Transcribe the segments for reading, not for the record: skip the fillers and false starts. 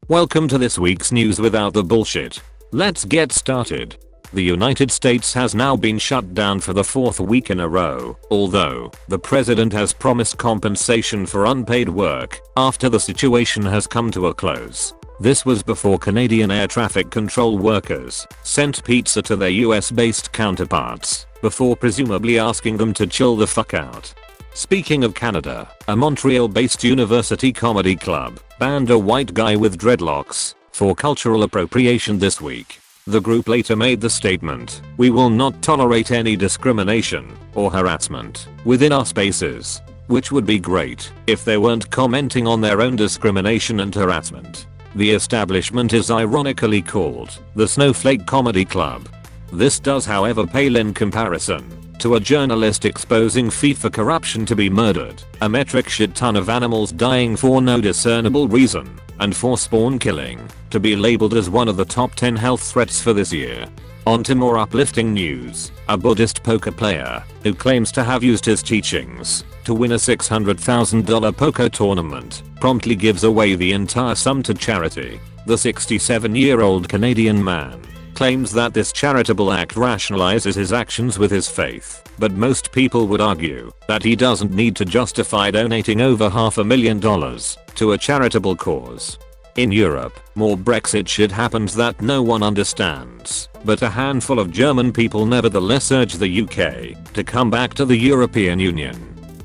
Welcome to this week's news without the bullshit. Let's get started. The United States has now been shut down for the fourth week in a row, although the president has promised compensation for unpaid work after the situation has come to a close. This was before Canadian air traffic control workers sent pizza to their US-based counterparts before presumably asking them to chill the fuck out. Speaking of Canada, a Montreal-based university comedy club banned a white guy with dreadlocks for cultural appropriation this week. The group later made the statement, "We will not tolerate any discrimination or harassment within our spaces," which would be great if they weren't commenting on their own discrimination and harassment. The establishment is ironically called the Snowflake Comedy Club. This does however pale in comparison to a journalist exposing FIFA corruption to be murdered, a metric shit ton of animals dying for no discernible reason, and for spawn killing to be labeled as one of the top 10 health threats for this year. On to more uplifting news. A Buddhist poker player who claims to have used his teachings to win a $600,000 poker tournament promptly gives away the entire sum to charity. The 67-year-old Canadian man claims that this charitable act rationalizes his actions with his faith, but most people would argue that he doesn't need to justify donating over $500,000 to a charitable cause. In Europe, more Brexit shit happens that no one understands, but a handful of German people nevertheless urge the UK to come back to the European Union.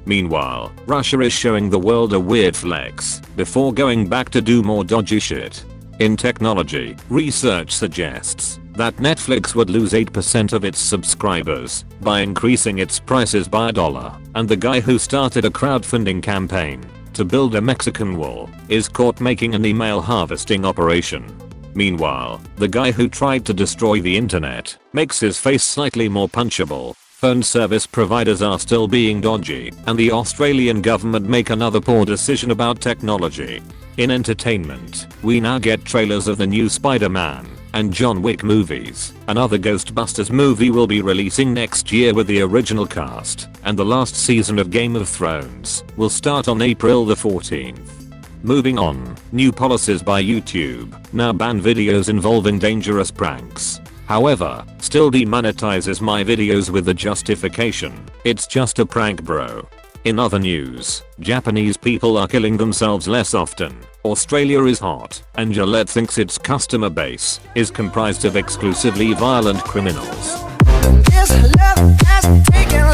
Meanwhile, Russia is showing the world a weird flex before going back to do more dodgy shit. In technology, research suggests that Netflix would lose 8% of its subscribers by increasing its prices by $1, and the guy who started a crowdfunding campaign to build a Mexican wall is caught making an email harvesting operation. Meanwhile, the guy who tried to destroy the internet makes his face slightly more punchable. Phone service providers are still being dodgy, and the Australian government make another poor decision about technology. In entertainment, we now get trailers of the new Spider-Man and John Wick movies. Another Ghostbusters movie will be releasing next year with the original cast, and the last season of Game of Thrones will start on April the 14th. Moving on, new policies by YouTube now ban videos involving dangerous pranks. However, still demonetizes my videos with the justification, "It's just a prank, bro." In other news, Japanese people are killing themselves less often. Australia is hot, and Gillette thinks its customer base is comprised of exclusively violent criminals. This love has taken